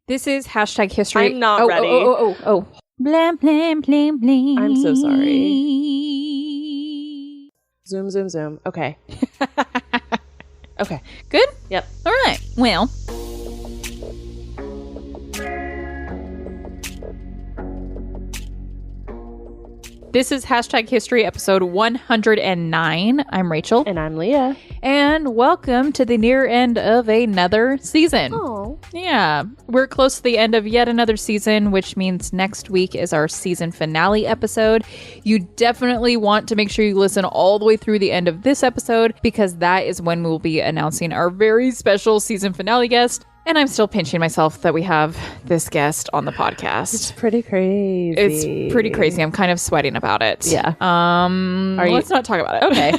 This is hashtag history. I'm not ready. Oh. Blam, blam, blam, blam. I'm so sorry. Zoom. Okay. Okay. Good? Yep. All right. Well. This is hashtag history episode 109. I'm Rachel. And I'm Leah. And welcome to the near end of another season. Oh. Yeah. We're close to the end of yet another season, which means next week is our season finale episode. You definitely want to make sure you listen all the way through the end of this episode, because that is when we'll be announcing our very special season finale guest. And I'm still pinching myself that we have this guest on the podcast. It's pretty crazy. It's pretty crazy. I'm kind of sweating about it. Yeah. Let's not talk about it. Okay.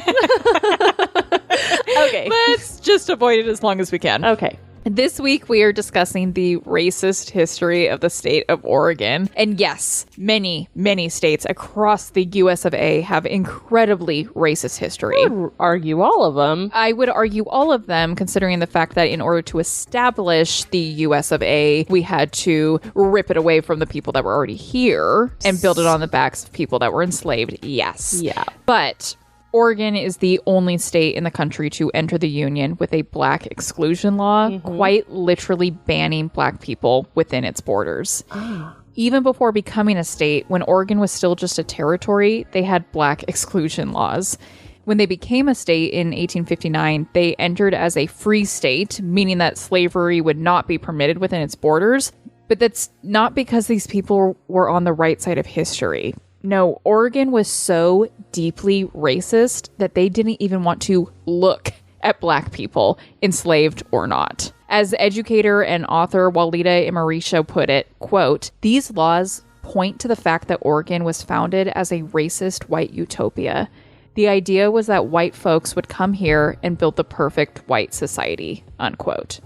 Okay. Let's just avoid it as long as we can. Okay. This week, we are discussing the racist history of the state of Oregon. And yes, many, many states across the US of A have incredibly racist history. I would argue all of them. I would argue all of them, considering the fact that in order to establish the US of A, we had to rip it away from the people that were already here and build it on the backs of people that were enslaved. Yes. Yeah. But Oregon is the only state in the country to enter the Union with a black exclusion law, quite literally banning black people within its borders. Even before becoming a state, when Oregon was still just a territory, they had black exclusion laws. When they became a state in 1859, they entered as a free state, meaning that slavery would not be permitted within its borders. But that's not because these people were on the right side of history. No, Oregon was so deeply racist that they didn't even want to look at black people, enslaved or not. As educator and author Walida Imarisha put it, quote, "These laws point to the fact that Oregon was founded as a racist white utopia. The idea was that white folks would come here and build the perfect white society," unquote.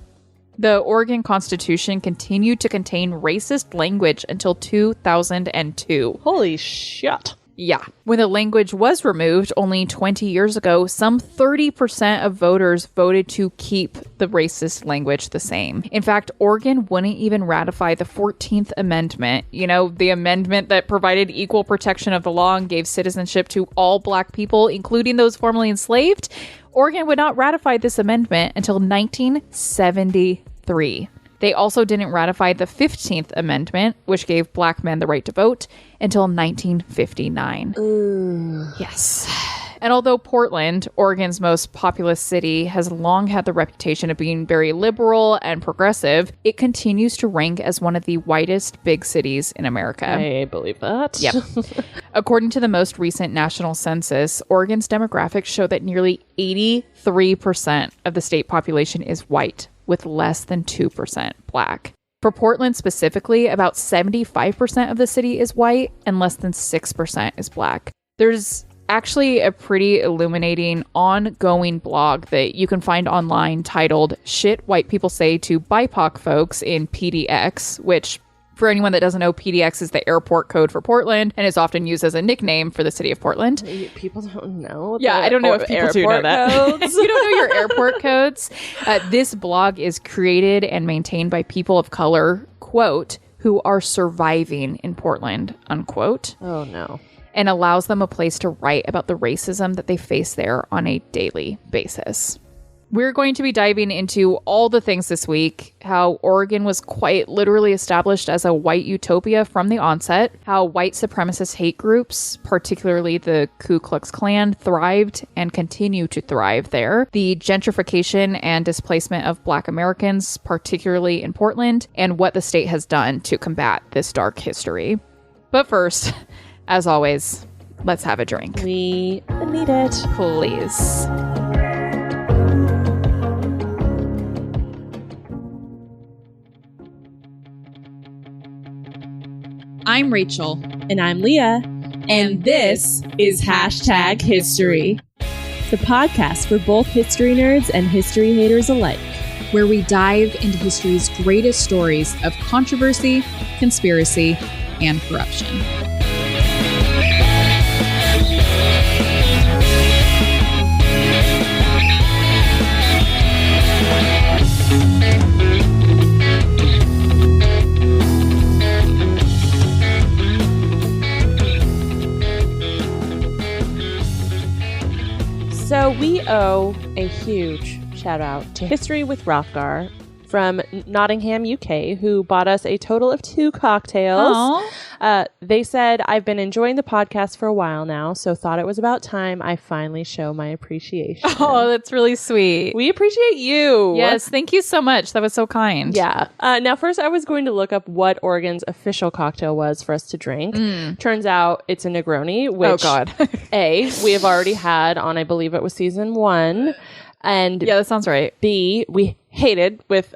The Oregon Constitution continued to contain racist language until 2002. Holy shit. Yeah. When the language was removed only 20 years ago, some 30% of voters voted to keep the racist language the same. In fact, Oregon wouldn't even ratify the 14th Amendment, the amendment that provided equal protection of the law and gave citizenship to all black people, including those formerly enslaved. Oregon would not ratify this amendment until 1973. They also didn't ratify the 15th Amendment, which gave black men the right to vote, until 1959. Yes. And although Portland, Oregon's most populous city, has long had the reputation of being very liberal and progressive, it continues to rank as one of the whitest big cities in America. I believe that. Yep. According to the most recent national census, Oregon's demographics show that nearly 83% of the state population is white, with less than 2% black. For Portland specifically, about 75% of the city is white and less than 6% is black. There's actually a pretty illuminating ongoing blog that you can find online titled "Shit White People Say to BIPOC Folks in PDX," which, for anyone that doesn't know, PDX is the airport code for Portland and is often used as a nickname for the city of Portland. People don't know. Yeah, I don't know if people do know that. Codes. You don't know your airport codes? This blog is created and maintained by people of color, quote, "who are surviving in Portland," unquote. Oh, no. And allows them a place to write about the racism that they face there on a daily basis. We're going to be diving into all the things this week: how Oregon was quite literally established as a white utopia from the onset, how white supremacist hate groups, particularly the Ku Klux Klan, thrived and continue to thrive there, the gentrification and displacement of Black Americans, particularly in Portland, and what the state has done to combat this dark history. But first, as always, let's have a drink. We need it. Please. I'm Rachel. And I'm Leah. And this is Hashtag History, the podcast for both history nerds and history haters alike, where we dive into history's greatest stories of controversy, conspiracy, and corruption. owe a huge shout out to History with Rothgar from Nottingham, UK, who bought us a total of 2 cocktails. They said, I've been enjoying the podcast for a while now, so thought it was about time I finally show my appreciation. Oh, that's really sweet. We appreciate you. Yes, thank you so much. That was so kind. Yeah. Now, first, I was going to look up what Oregon's official cocktail was for us to drink. Turns out it's a Negroni, which, oh, God. A, we have already had on, I believe it was season 1. And yeah, that sounds right. B, we hated with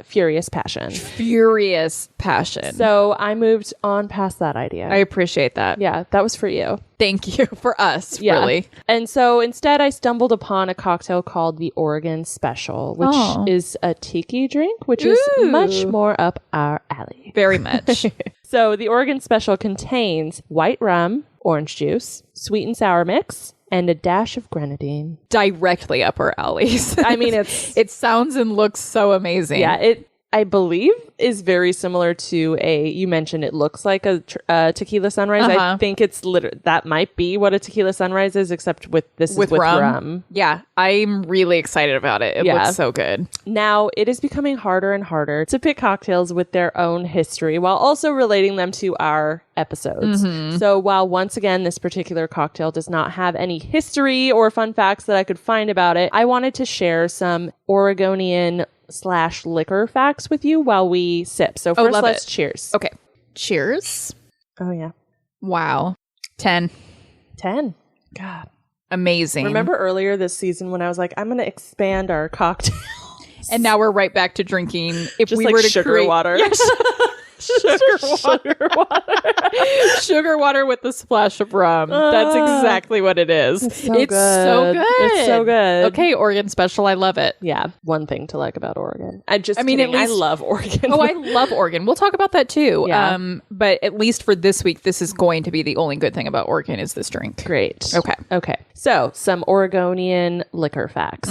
furious passion. Furious passion. So I moved on past that idea. I appreciate that. Yeah, that was for you. Thank you. For us, Yeah. really. And so instead I stumbled upon a cocktail called the Oregon Special, which is a tiki drink, which is much more up our alley. Very much. So the Oregon Special contains white rum, orange juice, sweet and sour mix, and a dash of grenadine. Directly up our alleys. I mean, it sounds and looks so amazing. Yeah, it, I believe, is very similar to you mentioned it looks like a tequila sunrise. I think it's that might be what a tequila sunrise is, except with rum. Yeah, I'm really excited about it. It looks so good. Now, it is becoming harder and harder to pick cocktails with their own history while also relating them to our episodes. So while once again, this particular cocktail does not have any history or fun facts that I could find about it, I wanted to share some Oregonian / liquor facts with you while we sip. So first, let's cheers. Okay. Cheers. Oh, yeah. Wow. 10. 10. God. Amazing. Remember earlier this season when I was like, I'm going to expand our cocktail. And now we're right back to drinking. If just we like were to sugar create water. Yes. Sugar water. Sugar water with a splash of rum. That's exactly what it is. It's so good. It's so good. Okay, Oregon Special. I love it. Yeah. One thing to like about Oregon. I love Oregon. Oh, I love Oregon. We'll talk about that too. Yeah. But at least for this week, this is going to be the only good thing about Oregon is this drink. Great. Okay. So, some Oregonian liquor facts.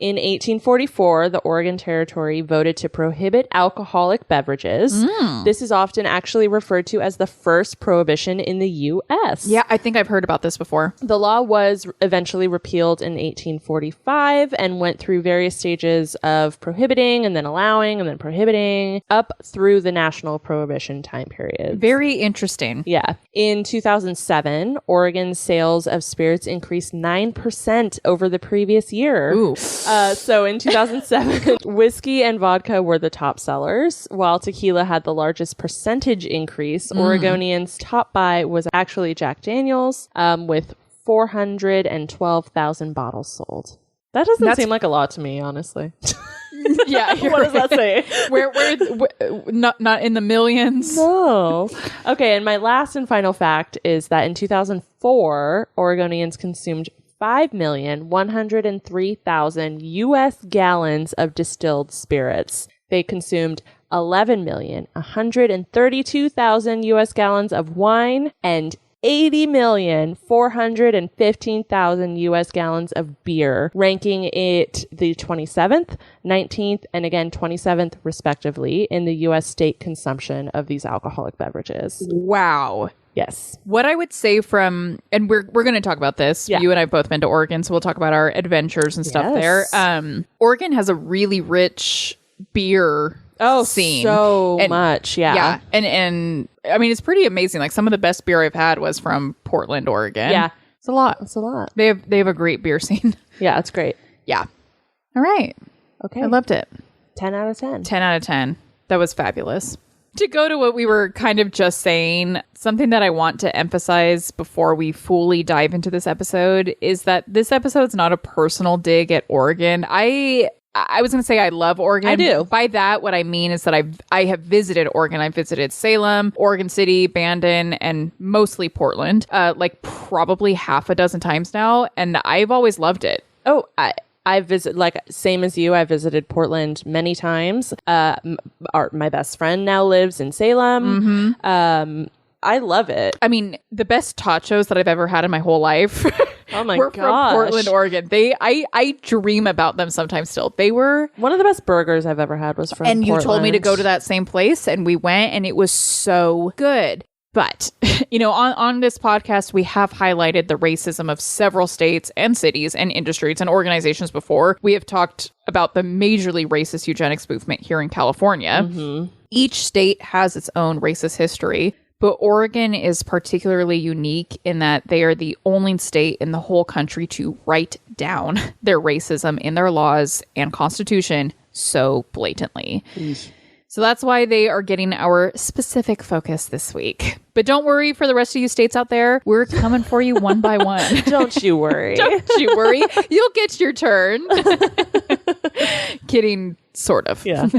In 1844, the Oregon Territory voted to prohibit alcoholic beverages. This is often actually referred to as the first prohibition in the U.S. Yeah, I think I've heard about this before. The law was eventually repealed in 1845 and went through various stages of prohibiting and then allowing and then prohibiting up through the national prohibition time period. Very interesting. Yeah. In 2007, Oregon's sales of spirits increased 9% over the previous year. Ooh. So in 2007, whiskey and vodka were the top sellers, while tequila had the largest percentage increase. Oregonians' top buy was actually Jack Daniel's, with 412,000 bottles sold. That doesn't seem like a lot to me, honestly. Yeah. What does that say? Where not in the millions? No. Okay, and my last and final fact is that in 2004, Oregonians consumed 5,103,000 U.S. gallons of distilled spirits. They consumed 11,132,000 U.S. gallons of wine and 80,415,000 U.S. gallons of beer, ranking it the 27th, 19th, and again 27th, respectively, in the U.S. state consumption of these alcoholic beverages. Wow. Yes. What I would say and we're going to talk about this. Yeah. You and I have both been to Oregon, so we'll talk about our adventures and stuff there. Oregon has a really rich beer scene. So much. Yeah. Yeah. And I mean, it's pretty amazing. Like some of the best beer I've had was from Portland, Oregon. Yeah. It's a lot. It's a lot. They have a great beer scene. Yeah, it's great. Yeah. All right. Okay. I loved it. 10 out of 10. 10 out of 10. That was fabulous. To go to what we were kind of just saying, something that I want to emphasize before we fully dive into this episode is that this episode's not a personal dig at Oregon. I was going to say I love Oregon. I do. By that, what I mean is that I have visited Oregon. I've visited Salem, Oregon City, Bandon, and mostly Portland, like probably half a dozen times now. And I've always loved it. Oh, I visit, like, same as you, I visited Portland many times. My best friend now lives in Salem. I love it. I mean, the best tachos that I've ever had in my whole life oh my were gosh. from Portland, Oregon. I dream about them sometimes still. They were... One of the best burgers I've ever had was from Portland. And you told me to go to that same place, and we went, and it was so good. But, on this podcast, we have highlighted the racism of several states and cities and industries and organizations before. We have talked about the majorly racist eugenics movement here in California. Mm-hmm. Each state has its own racist history, but Oregon is particularly unique in that they are the only state in the whole country to write down their racism in their laws and constitution so blatantly. So that's why they are getting our specific focus this week. But don't worry for the rest of you states out there. We're coming for you one by one. Don't you worry. Don't you worry. You'll get your turn. Kidding, sort of. Yeah.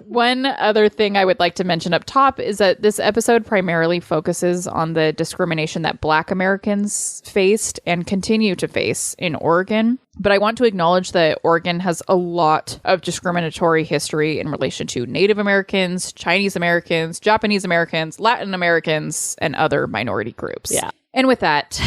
One other thing I would like to mention up top is that this episode primarily focuses on the discrimination that Black Americans faced and continue to face in Oregon. But I want to acknowledge that Oregon has a lot of discriminatory history in relation to Native Americans, Chinese Americans, Japanese Americans, Latin Americans, and other minority groups. Yeah. And with that,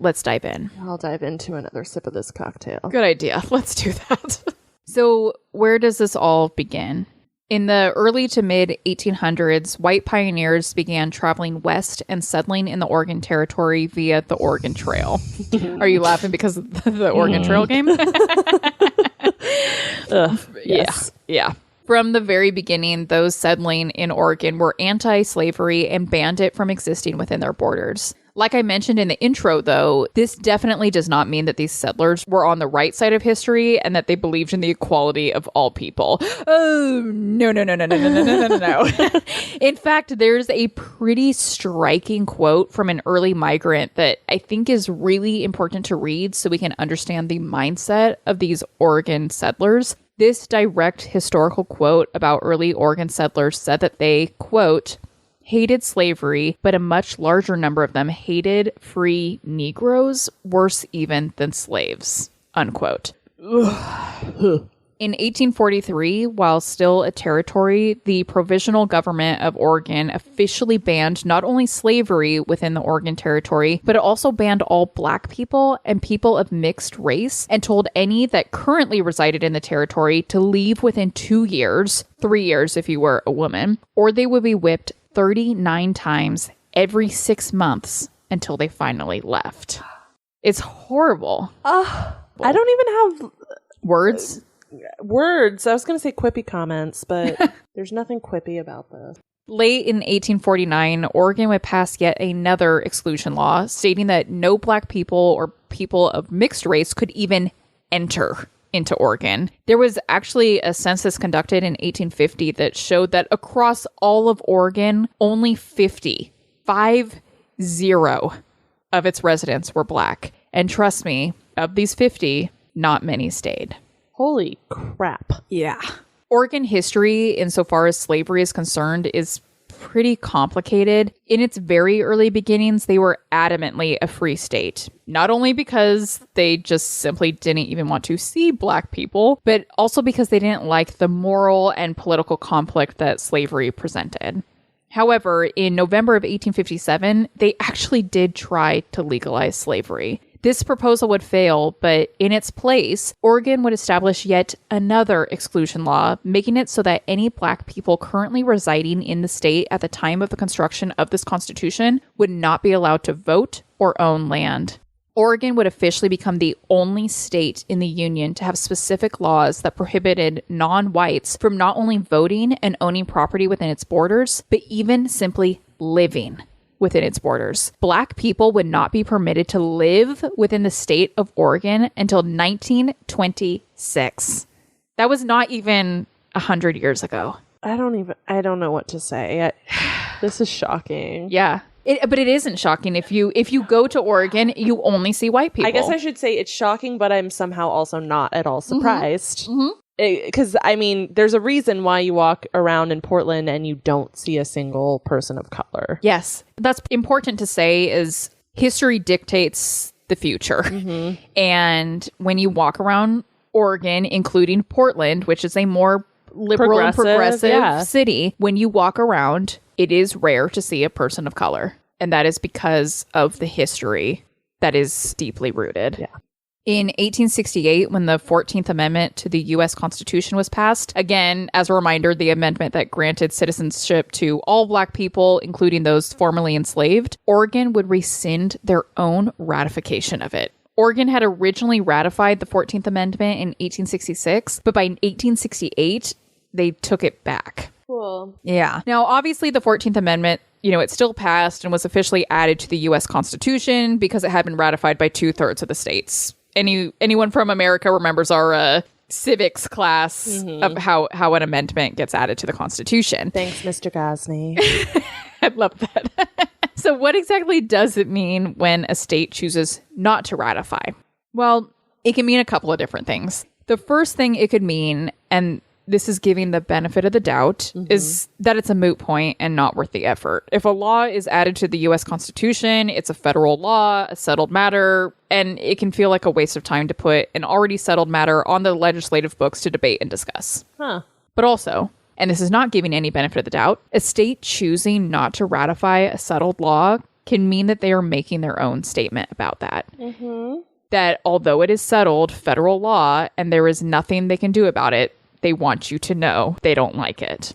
let's dive in. I'll dive into another sip of this cocktail. Good idea. Let's do that. So where does this all begin? In the early to mid 1800s, white pioneers began traveling west and settling in the Oregon Territory via the Oregon Trail. Are you laughing because of the Oregon Trail game? Yes. Yeah. From the very beginning, those settling in Oregon were anti-slavery and banned it from existing within their borders. Like I mentioned in the intro, though, this definitely does not mean that these settlers were on the right side of history and that they believed in the equality of all people. Oh, no. In fact, there's a pretty striking quote from an early migrant that I think is really important to read so we can understand the mindset of these Oregon settlers. This direct historical quote about early Oregon settlers said that they, quote, hated slavery, but a much larger number of them hated free Negroes, worse even than slaves, unquote. In 1843, while still a territory, the Provisional Government of Oregon officially banned not only slavery within the Oregon Territory, but it also banned all Black people and people of mixed race and told any that currently resided in the territory to leave within 2 years, 3 years if you were a woman, or they would be whipped 39 times every 6 months until they finally left. It's horrible. I don't even have words. I was going to say quippy comments, but there's nothing quippy about this. Late in 1849, Oregon would pass yet another exclusion law stating that no Black people or people of mixed race could even enter into Oregon. There was actually a census conducted in 1850 that showed that across all of Oregon, only 50 of its residents were Black. And trust me, of these 50, not many stayed. Holy crap. Yeah. Oregon history, insofar as slavery is concerned, is pretty complicated. In its very early beginnings, they were adamantly a free state. Not only because they just simply didn't even want to see Black people, but also because they didn't like the moral and political conflict that slavery presented. However, in November of 1857, they actually did try to legalize slavery. This proposal would fail, but in its place, Oregon would establish yet another exclusion law, making it so that any Black people currently residing in the state at the time of the construction of this constitution would not be allowed to vote or own land. Oregon would officially become the only state in the Union to have specific laws that prohibited non-whites from not only voting and owning property within its borders, but even simply living within its borders. Black people would not be permitted to live within the state of Oregon until 1926. That was not even 100 years ago. I don't know what to say. This is shocking. Yeah. But it isn't shocking. If you go to Oregon, you only see white people. I guess I should say it's shocking, but I'm somehow also not at all surprised. Mm-hmm. Because, there's a reason why you walk around in Portland and you don't see a single person of color. Yes. That's important to say is history dictates the future. Mm-hmm. And when you walk around Oregon, including Portland, which is a more liberal and progressive city, when you walk around, it is rare to see a person of color. And that is because of the history that is deeply rooted. Yeah. In 1868, when the 14th Amendment to the U.S. Constitution was passed, again, as a reminder, the amendment that granted citizenship to all Black people, including those formerly enslaved, Oregon would rescind their own ratification of it. Oregon had originally ratified the 14th Amendment in 1866, but by 1868, they took it back. Cool. Yeah. Now, obviously, the 14th Amendment, it still passed and was officially added to the U.S. Constitution because it had been ratified by 2/3 of the states. Anyone from America remembers our civics class of how an amendment gets added to the Constitution. Thanks, Mr. Gosney. I love that. So what exactly does it mean when a state chooses not to ratify? Well, it can mean a couple of different things. The first thing it could mean, and this is giving the benefit of the doubt, is that it's a moot point and not worth the effort. If a law is added to the U.S. Constitution, it's a federal law, a settled matter, and it can feel like a waste of time to put an already settled matter on the legislative books to debate and discuss. But also, and this is not giving any benefit of the doubt, a state choosing not to ratify a settled law can mean that they are making their own statement about that. That although it is settled federal law and there is nothing they can do about it, they want you to know they don't like it.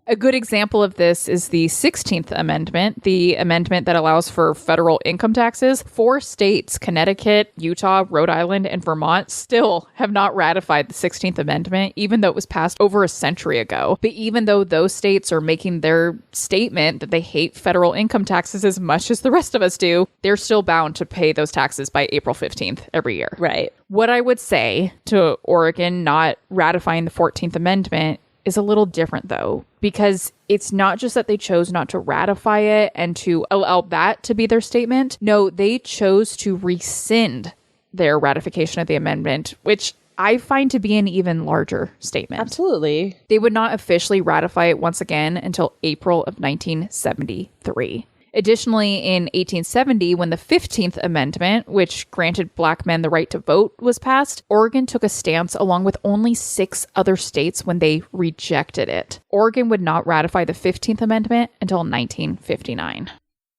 A good example of this is the 16th Amendment, the amendment that allows for federal income taxes. 4 states, Connecticut, Utah, Rhode Island, and Vermont, still have not ratified the 16th Amendment, even though it was passed over a century ago. But even though those states are making their statement that they hate federal income taxes as much as the rest of us do, they're still bound to pay those taxes by April 15th every year. Right. What I would say to Oregon not ratifying the 14th Amendment is a little different, though, because it's not just that they chose not to ratify it and to allow that to be their statement. No, they chose to rescind their ratification of the amendment, which I find to be an even larger statement. Absolutely. They would not officially ratify it once again until April of 1973. Additionally, in 1870, when the 15th Amendment, which granted Black men the right to vote, was passed, Oregon took a stance along with only 6 other states when they rejected it. Oregon would not ratify the 15th Amendment until 1959.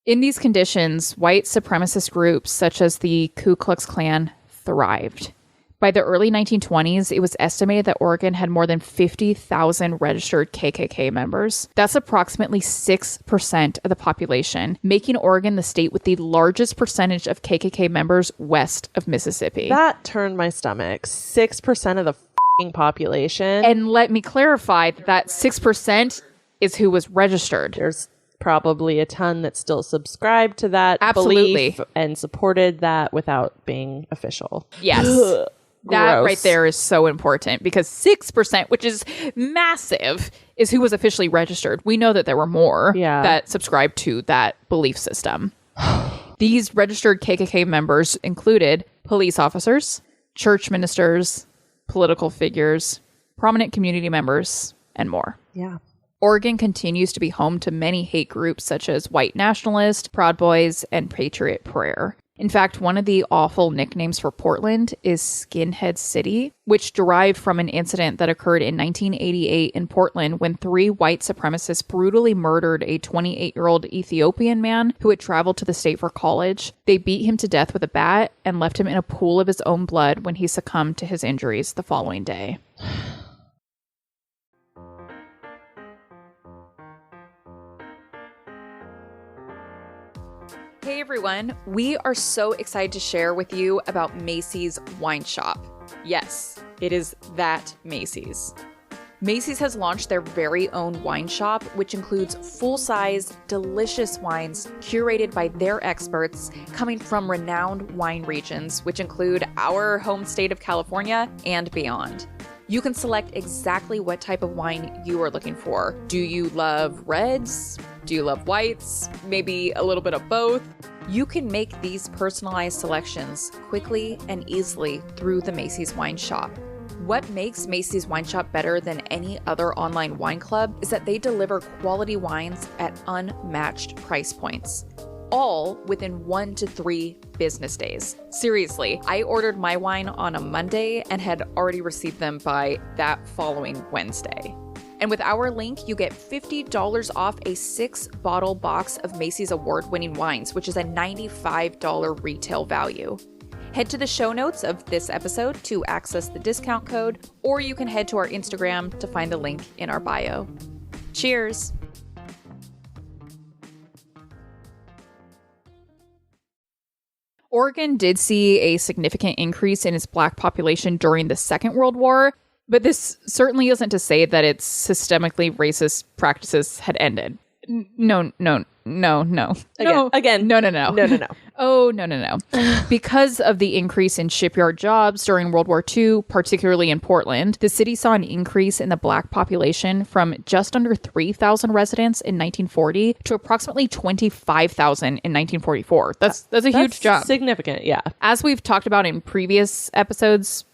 In these conditions, white supremacist groups such as the Ku Klux Klan thrived. By the early 1920s, it was estimated that Oregon had more than 50,000 registered KKK members. That's approximately 6% of the population, making Oregon the state with the largest percentage of KKK members west of Mississippi. That turned my stomach. 6% of the f***ing population. And let me clarify that 6% is who was registered. There's probably a ton that still subscribed to that belief and supported that without being official. Yes. That right there is so important because 6%, which is massive, is who was officially registered. We know that there were more that subscribed to that belief system. These registered KKK members included police officers, church ministers, political figures, prominent community members, and more. Yeah. Oregon continues to be home to many hate groups such as White Nationalist, Proud Boys, and Patriot Prayer. In fact, one of the awful nicknames for Portland is Skinhead City, which derived from an incident that occurred in 1988 in Portland when 3 white supremacists brutally murdered a 28-year-old Ethiopian man who had traveled to the state for college. They beat him to death with a bat and left him in a pool of his own blood when he succumbed to his injuries the following day. Hey everyone, we are so excited to share with you about Macy's Wine Shop. Yes, it is that Macy's. Macy's has launched their very own wine shop, which includes full-size, delicious wines curated by their experts coming from renowned wine regions, which include our home state of California and beyond. You can select exactly what type of wine you are looking for. Do you love reds? Do you love whites? Maybe a little bit of both? You can make these personalized selections quickly and easily through the Macy's Wine Shop. What makes Macy's Wine Shop better than any other online wine club is that they deliver quality wines at unmatched price points, all within 1 to 3 business days. Seriously, I ordered my wine on a Monday and had already received them by that following Wednesday. And with our link, you get $50 off a 6-bottle box of Macy's award-winning wines, which is a $95 retail value. Head to the show notes of this episode to access the discount code, or you can head to our Instagram to find the link in our bio. Cheers! Oregon did see a significant increase in its Black population during the Second World War, but this certainly isn't to say that its systemically racist practices had ended. No. Again. No. Oh, no. Because of the increase in shipyard jobs during World War II, particularly in Portland, the city saw an increase in the Black population from just under 3,000 residents in 1940 to approximately 25,000 in 1944. That's a huge jump. Significant, yeah. As we've talked about in previous episodes,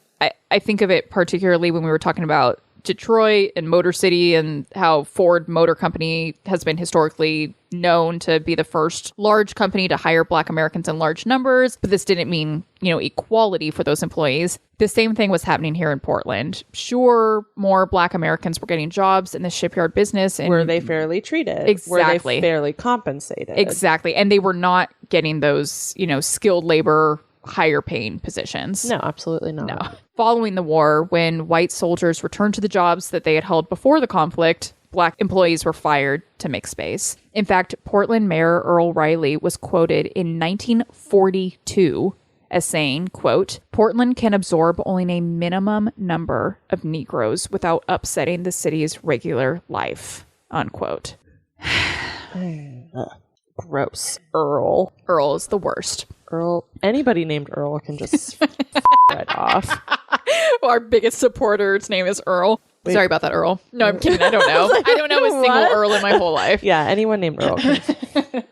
I think of it particularly when we were talking about Detroit and Motor City and how Ford Motor Company has been historically known to be the first large company to hire Black Americans in large numbers, but this didn't mean, equality for those employees. The same thing was happening here in Portland. Sure, more Black Americans were getting jobs in the shipyard business. And were they fairly treated? Exactly. Were they fairly compensated? Exactly. And they were not getting those, skilled labor, higher paying positions. No, absolutely not. No. Following the war, when white soldiers returned to the jobs that they had held before the conflict, Black employees were fired to make space. In fact, Portland Mayor Earl Riley was quoted in 1942 as saying, quote, "Portland can absorb only a minimum number of Negroes without upsetting the city's regular life," unquote. Gross. Earl. Earl is the worst. Earl. Anybody named Earl can just right off. Our biggest supporter's name is Earl. Wait. Sorry about that, Earl. No, I'm kidding. I don't know. I don't know a single Earl in my whole life. Yeah, anyone named Earl can.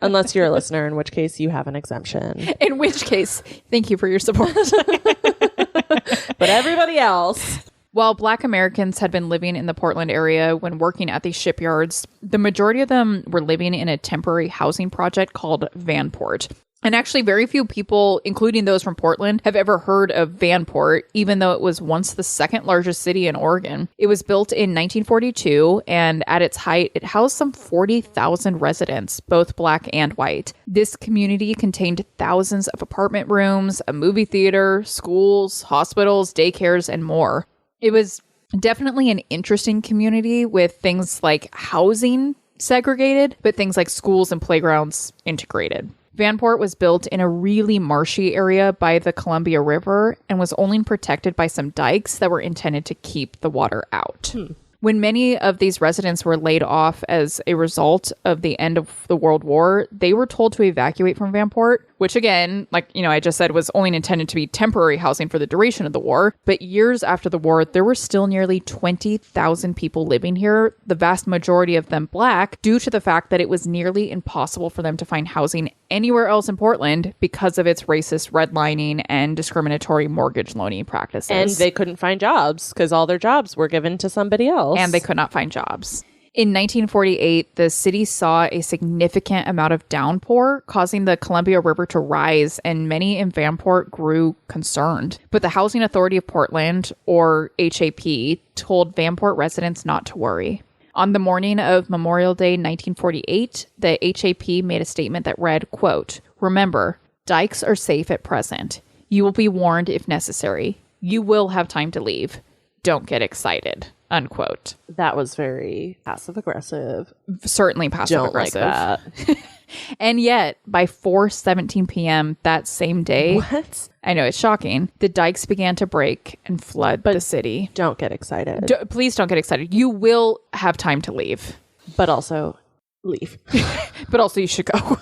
Unless you're a listener, in which case you have an exemption. In which case, thank you for your support. But everybody else... While Black Americans had been living in the Portland area when working at these shipyards, the majority of them were living in a temporary housing project called Vanport. And actually, very few people, including those from Portland, have ever heard of Vanport, even though it was once the second largest city in Oregon. It was built in 1942, and at its height, it housed some 40,000 residents, both Black and white. This community contained thousands of apartment rooms, a movie theater, schools, hospitals, daycares, and more. It was definitely an interesting community with things like housing segregated, but things like schools and playgrounds integrated. Vanport was built in a really marshy area by the Columbia River and was only protected by some dikes that were intended to keep the water out. When many of these residents were laid off as a result of the end of the World War, they were told to evacuate from Vanport, which again, I just said, was only intended to be temporary housing for the duration of the war. But years after the war, there were still nearly 20,000 people living here, the vast majority of them Black, due to the fact that it was nearly impossible for them to find housing anywhere else in Portland because of its racist redlining and discriminatory mortgage loaning practices. And they couldn't find jobs because all their jobs were given to somebody else. And they could not find jobs. In 1948, the city saw a significant amount of downpour, causing the Columbia River to rise, and many in Vanport grew concerned. But the Housing Authority of Portland, or HAP, told Vanport residents not to worry. On the morning of Memorial Day 1948, the HAP made a statement that read, quote, "Remember, dikes are safe at present. You will be warned if necessary. You will have time to leave. Don't get excited," unquote. That was very passive-aggressive. Certainly passive-aggressive. Don't like that. And yet, by 4:17 p.m. that same day... What? I know, it's shocking. The dikes began to break and flood the city. Don't get excited. Please don't get excited. You will have time to leave. But also, leave. But also, you should go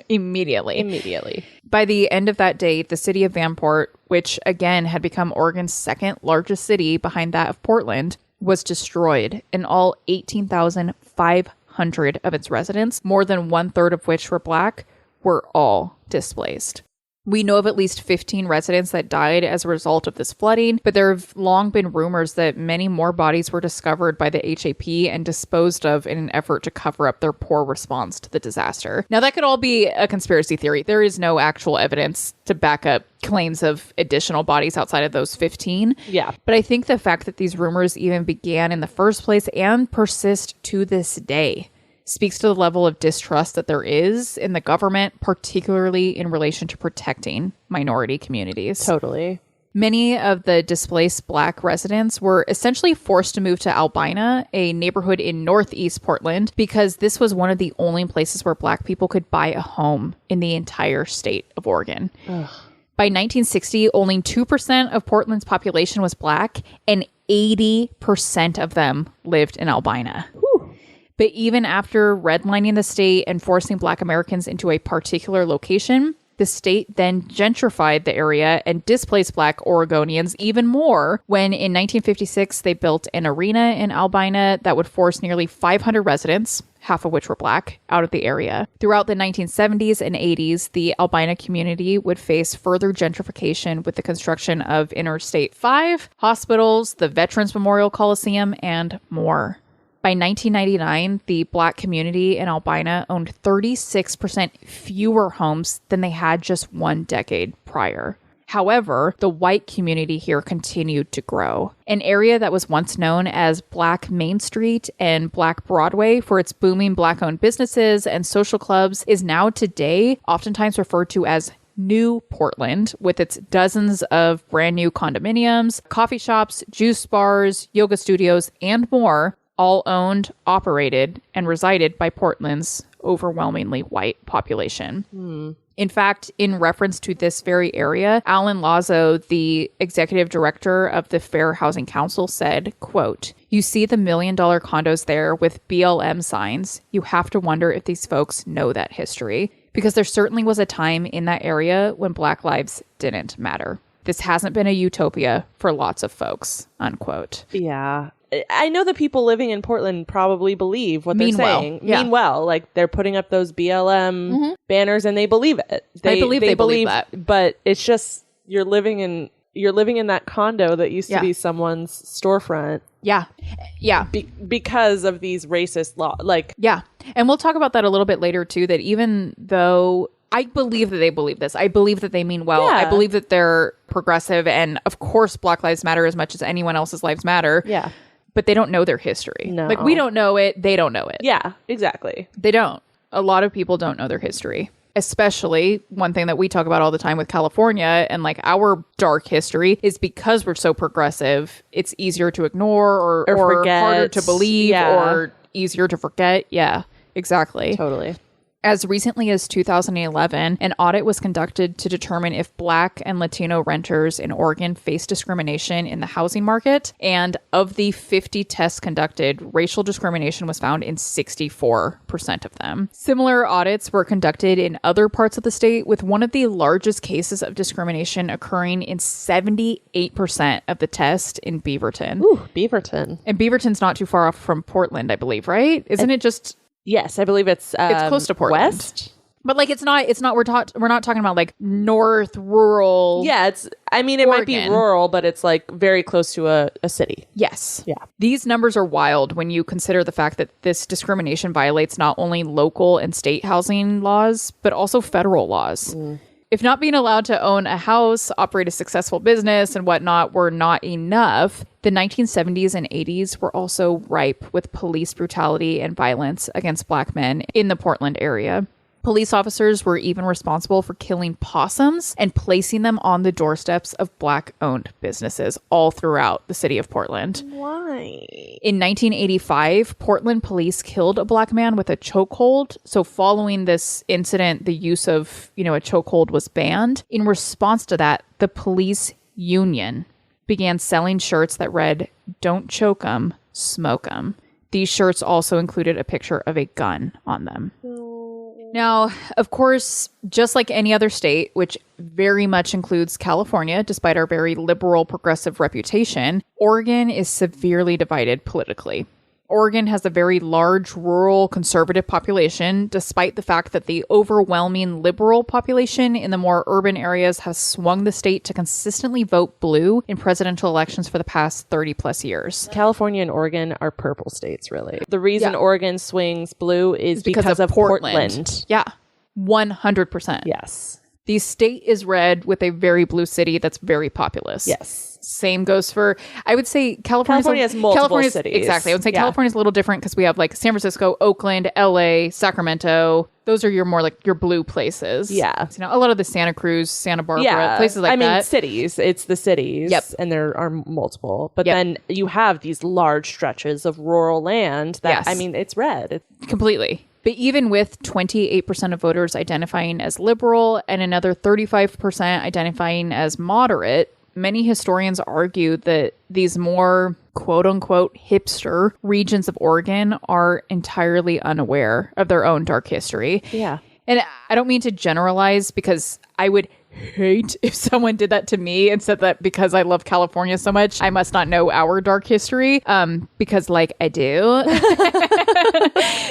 immediately. By the end of that day, the city of Vanport, which again had become Oregon's second largest city behind that of Portland, was destroyed, and all 18,500 of its residents, more than 1/3 of which were Black, were all displaced. We know of at least 15 residents that died as a result of this flooding, but there have long been rumors that many more bodies were discovered by the HAP and disposed of in an effort to cover up their poor response to the disaster. Now, that could all be a conspiracy theory. There is no actual evidence to back up claims of additional bodies outside of those 15. Yeah. But I think the fact that these rumors even began in the first place and persist to this day speaks to the level of distrust that there is in the government, particularly in relation to protecting minority communities. Totally. Many of the displaced Black residents were essentially forced to move to Albina, a neighborhood in northeast Portland, because this was one of the only places where Black people could buy a home in the entire state of Oregon. Ugh. By 1960, only 2% of Portland's population was Black, and 80% of them lived in Albina. Whew. But even after redlining the state and forcing Black Americans into a particular location, the state then gentrified the area and displaced Black Oregonians even more when in 1956 they built an arena in Albina that would force nearly 500 residents, half of which were Black, out of the area. Throughout the 1970s and 80s, the Albina community would face further gentrification with the construction of Interstate 5, hospitals, the Veterans Memorial Coliseum, and more. By 1999, the Black community in Albina owned 36% fewer homes than they had just 1 decade prior. However, the white community here continued to grow. An area that was once known as Black Main Street and Black Broadway for its booming Black-owned businesses and social clubs is now today oftentimes referred to as New Portland, with its dozens of brand new condominiums, coffee shops, juice bars, yoga studios, and more, all owned, operated, and resided by Portland's overwhelmingly white population. In fact, in reference to this very area, Alan Lazo, the executive director of the Fair Housing Council, said, quote, "You see the $1 million condos there with BLM signs. You have to wonder if these folks know that history, because there certainly was a time in that area when Black lives didn't matter. This hasn't been a utopia for lots of folks," unquote. Yeah. I know the people living in Portland probably believe what they're saying. Yeah. Mean well. Like, they're putting up those BLM banners and they believe it. They believe that. But it's just, you're living in that condo that used to be someone's storefront. Yeah. Yeah. Because of these racist laws. Yeah. And we'll talk about that a little bit later too, that even though I believe that they believe this, I believe that they mean well. Yeah. I believe that they're progressive. And of course, Black lives matter as much as anyone else's lives matter. Yeah. But they don't know their history. No. Like, we don't know it. They don't know it. Yeah, exactly. They don't. A lot of people don't know their history. Especially one thing that we talk about all the time with California and like our dark history is because we're so progressive, it's easier to ignore or forget. Harder to believe or easier to forget. Yeah, exactly. Totally. As recently as 2011, an audit was conducted to determine if Black and Latino renters in Oregon face discrimination in the housing market. And of the 50 tests conducted, racial discrimination was found in 64% of them. Similar audits were conducted in other parts of the state, with one of the largest cases of discrimination occurring in 78% of the test in Beaverton. Ooh, Beaverton. And Beaverton's not too far off from Portland, I believe, right? Isn't it just... Yes, I believe it's close to Portland. West. But like it's not we're not talking about like north rural. Yeah, it might be rural, but it's like very close to a city. Yes. Yeah. These numbers are wild when you consider the fact that this discrimination violates not only local and state housing laws, but also federal laws. If not being allowed to own a house, operate a successful business, and whatnot were not enough, the 1970s and 80s were also ripe with police brutality and violence against Black men in the Portland area. Police officers were even responsible for killing possums and placing them on the doorsteps of Black-owned businesses all throughout the city of Portland. Why? In 1985, Portland police killed a Black man with a chokehold. So following this incident, the use of, a chokehold was banned. In response to that, the police union began selling shirts that read, "Don't choke 'em, smoke 'em." These shirts also included a picture of a gun on them. Now, of course, just like any other state, which very much includes California, despite our very liberal progressive reputation, Oregon is severely divided politically. Oregon has a very large rural conservative population, despite the fact that the overwhelming liberal population in the more urban areas has swung the state to consistently vote blue in presidential elections for the past 30 plus years. California and Oregon are purple states, really. The reason Oregon swings blue is because of Portland. Yeah, 100%. Yes. The state is red with a very blue city that's very populous. Yes. Same goes for, I would say, California has multiple cities. Exactly. I would say California's a little different because we have like San Francisco, Oakland, LA, Sacramento. Those are your more like your blue places. Yeah. You know, a lot of the Santa Cruz, Santa Barbara, places like that. I mean, cities. It's the cities. Yep. And there are multiple. But then you have these large stretches of rural land that, I mean, it's red. Completely. But even with 28% of voters identifying as liberal and another 35% identifying as moderate, many historians argue that these more quote-unquote hipster regions of Oregon are entirely unaware of their own dark history. Yeah. And I don't mean to generalize because I would hate if someone did that to me and said that because I love California so much, I must not know our dark history, because like I do.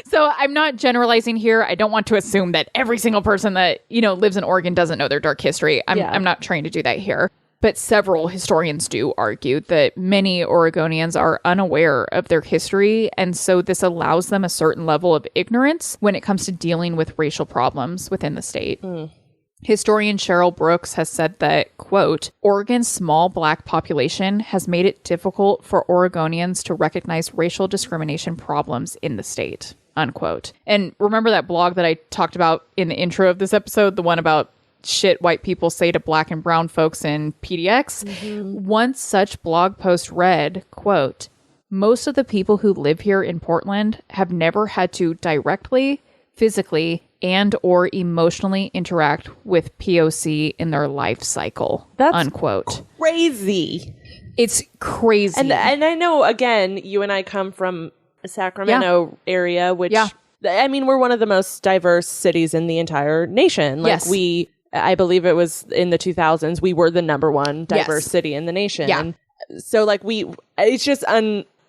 So I'm not generalizing here. I don't want to assume that every single person that, you know, lives in Oregon doesn't know their dark history. I'm not trying to do that here. But several historians do argue that many Oregonians are unaware of their history, and so this allows them a certain level of ignorance when it comes to dealing with racial problems within the state. Historian Cheryl Brooks has said that, quote, Oregon's small Black population has made it difficult for Oregonians to recognize racial discrimination problems in the state, unquote. And remember that blog that I talked about in the intro of this episode, the one about shit white people say to Black and brown folks in PDX? One such blog post read, quote, most of the people who live here in Portland have never had to directly, physically, and or emotionally interact with POC in their life cycle. That's unquote. Crazy. It's crazy. And I know, again, you and I come from a Sacramento area, which, I mean, we're one of the most diverse cities in the entire nation. Like I believe it was in the 2000s, we were the number one diverse city in the nation. Yeah. So like it's just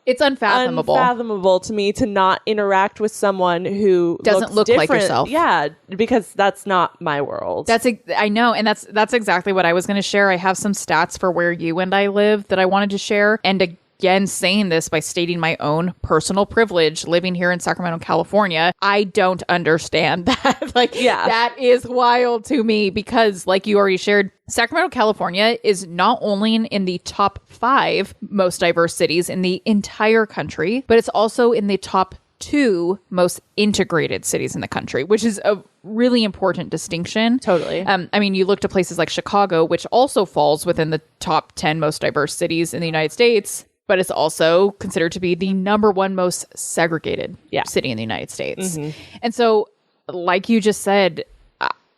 it's unfathomable to me to not interact with someone who doesn't look different. like yourself. Yeah, because that's not my world. I know, and that's exactly what I was going to share. I have some stats for where you and I live that I wanted to share, and again, saying this by stating my own personal privilege living here in Sacramento, California, I don't understand that. That is wild to me because, like you already shared, Sacramento, California is not only in the top 5 most diverse cities in the entire country, but it's also in the top 2 most integrated cities in the country, which is a really important distinction. Totally. I mean, you look to places like Chicago, which also falls within the top 10 most diverse cities in the United States, but it's also considered to be the number 1 most segregated city in the United States. And so, like you just said,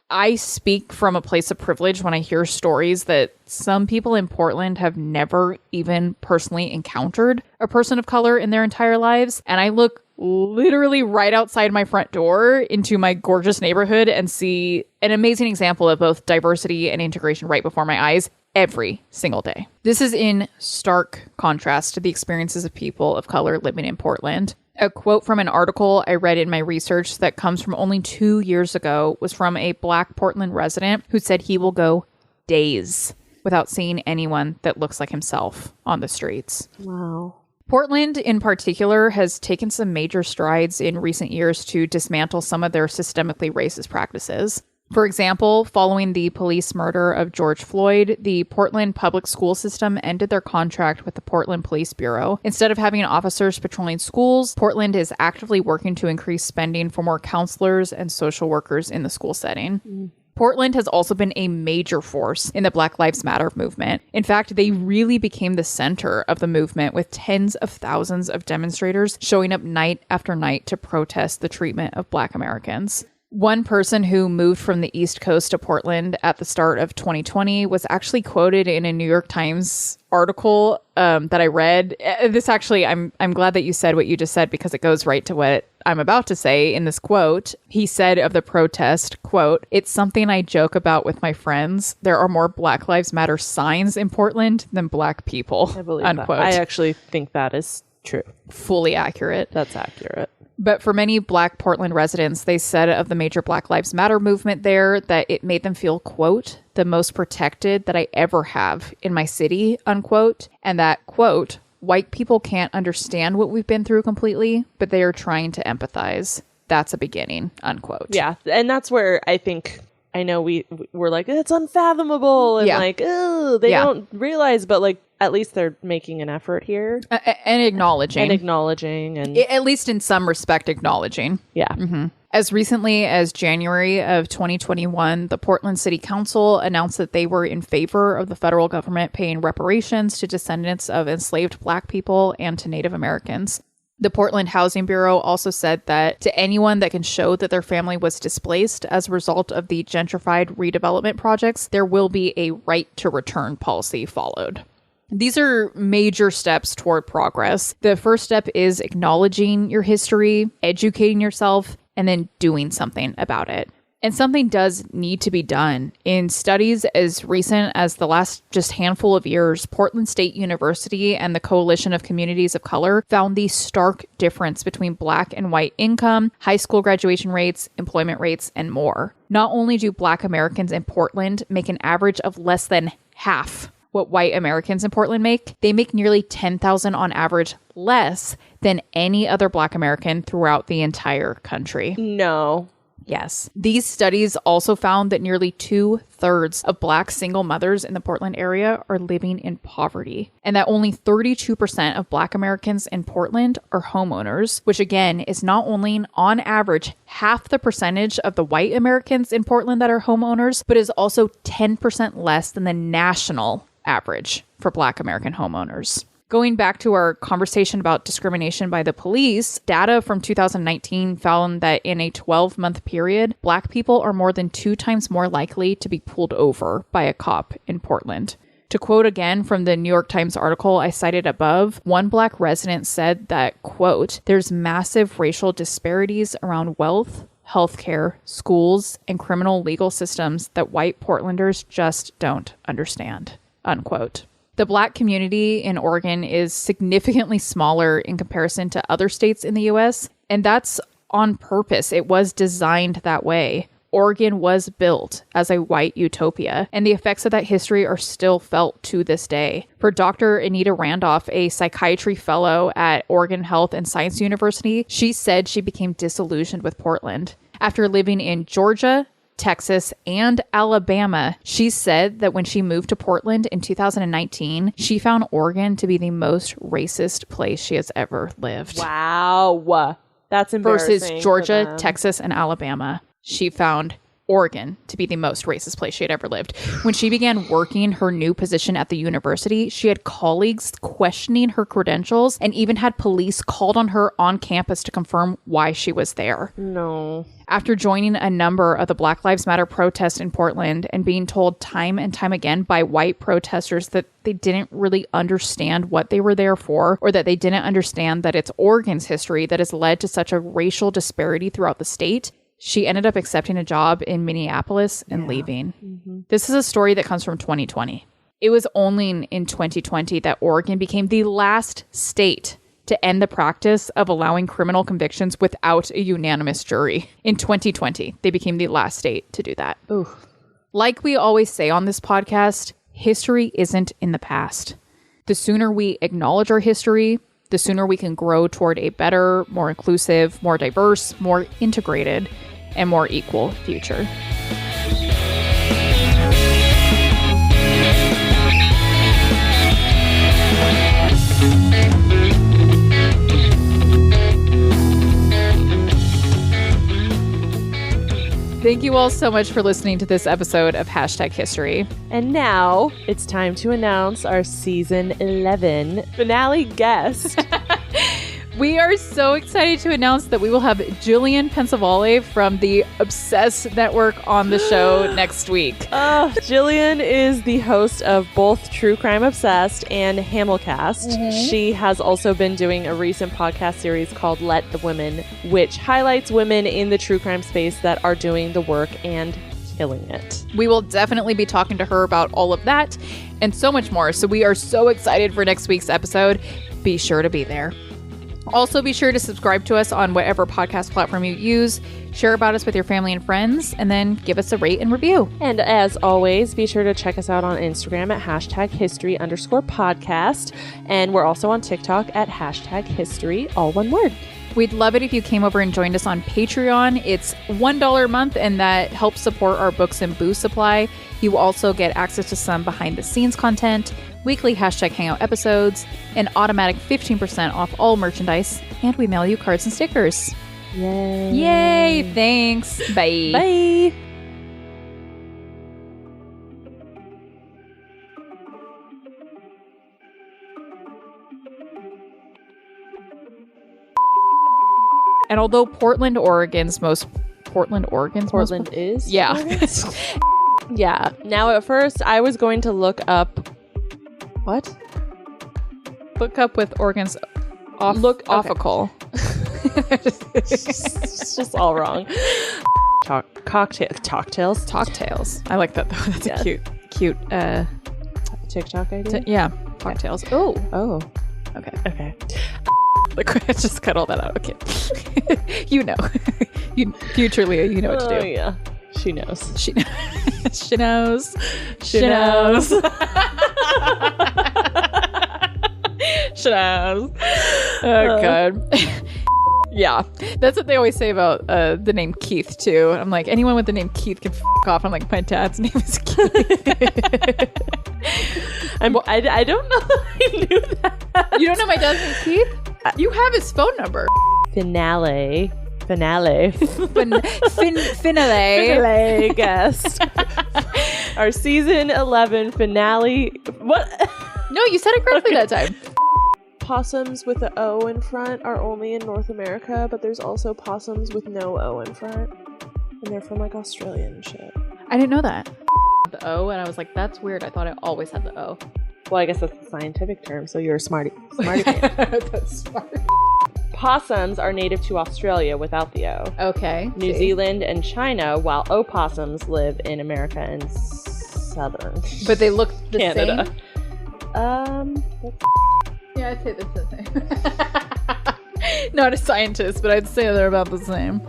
I speak from a place of privilege when I hear stories that some people in Portland have never even personally encountered a person of color in their entire lives. And I look literally right outside my front door into my gorgeous neighborhood and see an amazing example of both diversity and integration right before my eyes every single day. This is in stark contrast to the experiences of people of color living in Portland. A quote from an article I read in my research that comes from only 2 years ago was from a Black Portland resident who said he will go days without seeing anyone that looks like himself on the streets. Wow. Portland, in particular, has taken some major strides in recent years to dismantle some of their systemically racist practices. For example, following the police murder of George Floyd, the Portland public school system ended their contract with the Portland Police Bureau. Instead of having officers patrolling schools, Portland is actively working to increase spending for more counselors and social workers in the school setting. Portland has also been a major force in the Black Lives Matter movement. In fact, they really became the center of the movement, with tens of thousands of demonstrators showing up night after night to protest the treatment of Black Americans. One person who moved from the East Coast to Portland at the start of 2020 was actually quoted in a New York Times article that I read. This actually, I'm glad that you said what you just said, because it goes right to what I'm about to say in this quote. He said of the protest, quote, "It's something I joke about with my friends. There are more Black Lives Matter signs in Portland than Black people." I believe unquote. that. I actually think that is true. Fully accurate. That's accurate. But for many Black Portland residents, they said of the major Black Lives Matter movement there that it made them feel, quote, "the most protected that I ever have in my city," unquote. And that, quote, "white people can't understand what we've been through completely, but they are trying to empathize. That's a beginning," unquote. Yeah. And that's where I think I know we're like, it's unfathomable. And like, oh, they don't realize, but like, at least they're making an effort here. And acknowledging. And at least in some respect, acknowledging. Yeah. Mm-hmm. As recently as January of 2021, the Portland City Council announced that they were in favor of the federal government paying reparations to descendants of enslaved Black people and to Native Americans. The Portland Housing Bureau also said that to anyone that can show that their family was displaced as a result of the gentrified redevelopment projects, there will be a right to return policy followed. These are major steps toward progress. The first step is acknowledging your history, educating yourself, and then doing something about it. And something does need to be done. In studies as recent as the last just handful of years, Portland State University and the Coalition of Communities of Color found the stark difference between Black and white income, high school graduation rates, employment rates, and more. Not only do Black Americans in Portland make an average of less than half what white Americans in Portland make, they make nearly $10,000 on average less than any other Black American throughout the entire country. No. Yes. These studies also found that nearly 2/3 of Black single mothers in the Portland area are living in poverty, and that only 32% of Black Americans in Portland are homeowners, which again is not only on average half the percentage of the white Americans in Portland that are homeowners, but is also 10% less than the national average for Black American homeowners. Going back to our conversation about discrimination by the police, data from 2019 found that in a 12-month period, Black people are more than 2 times more likely to be pulled over by a cop in Portland. To quote again from the New York Times article I cited above, one Black resident said that, quote, "There's massive racial disparities around wealth, healthcare, schools, and criminal legal systems that white Portlanders just don't understand," unquote. The Black community in Oregon is significantly smaller in comparison to other states in the U.S., and that's on purpose. It was designed that way. Oregon was built as a white utopia, and the effects of that history are still felt to this day. For Dr. Anita Randolph, a psychiatry fellow at Oregon Health and Science University, she said she became disillusioned with Portland. After living in Georgia, Texas, and Alabama, she said that when she moved to Portland in 2019, she found Oregon to be the most racist place she has ever lived. Wow. That's embarrassing. Versus Georgia, Texas, and Alabama, she found Oregon to be the most racist place she had ever lived. When she began working her new position at the university, she had colleagues questioning her credentials and even had police called on her on campus to confirm why she was there. No. After joining a number of the Black Lives Matter protests in Portland and being told time and time again by white protesters that they didn't really understand what they were there for, or that they didn't understand that it's Oregon's history that has led to such a racial disparity throughout the state, she ended up accepting a job in Minneapolis and leaving. Mm-hmm. This is a story that comes from 2020. It was only in 2020 that Oregon became the last state to end the practice of allowing criminal convictions without a unanimous jury. In 2020, they became the last state to do that. Ooh. Like we always say on this podcast, history isn't in the past. The sooner we acknowledge our history, the sooner we can grow toward a better, more inclusive, more diverse, more integrated, and more equal future. Thank you all so much for listening to this episode of #History. And now it's time to announce our season 11 finale guest. We are so excited to announce that we will have Jillian Pensavalle from the Obsessed Network on the show next week. Jillian is the host of both True Crime Obsessed and Hamilcast. Mm-hmm. She has also been doing a recent podcast series called Let the Women, which highlights women in the true crime space that are doing the work and killing it. We will definitely be talking to her about all of that and so much more. So we are so excited for next week's episode. Be sure to be there. Also, be sure to subscribe to us on whatever podcast platform you use, share about us with your family and friends, and then give us a rate and review. And as always, be sure to check us out on Instagram at #history_podcast. And we're also on TikTok at #history, all one word. We'd love it if you came over and joined us on Patreon. It's $1 a month, and that helps support our books and booze supply. You also get access to some behind-the-scenes content, weekly #Hangout episodes, an automatic 15% off all merchandise, and we mail you cards and stickers. Yay. Yay! Thanks. Bye. Bye. And although Portland is yeah. Yeah. Now, at first, I was going to look up. What? Look up with Oregon's offical. It's just all wrong. Cocktails. I like that though. That's a cute TikTok idea. yeah, cocktails. Oh. Okay. Like, just cut all that out. Okay. You know. Future Leah, you know what to do. Oh, yeah. She knows. She knows. She knows. Oh, God. Yeah. That's what they always say about the name Keith, too. I'm like, anyone with the name Keith can f*** off. I'm like, my dad's name is Keith. I don't know that I knew that. You don't know my dad's name Keith? You have his phone number. Finale guest. Our season 11 finale. What? No, you said it correctly that time. Possums with the O in front are only in North America, but there's also possums with no O in front. And they're from like Australia and shit. I didn't know that. The O, and I was like, that's weird. I thought I always had the O. Well, I guess that's the scientific term, so you're a smarty man. That's smart. Possums are native to Australia without the O. Okay. New Zealand and China, while opossums live in America and southern. But they look the Canada. Same? Yeah, I'd say they're the same. Not a scientist, but I'd say they're about the same.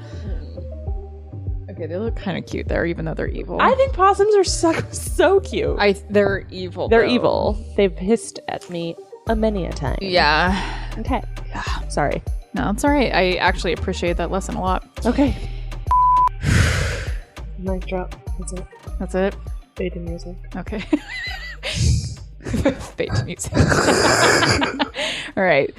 Okay, they look kind of cute there, even though they're evil. I think possums are so cute. They're evil. They're evil. They've hissed at me many a time. Yeah. Okay. Sorry. No, it's all right. I actually appreciate that lesson a lot. Okay. Mic drop. That's it. Fade to music. Okay. Fade to music. All right.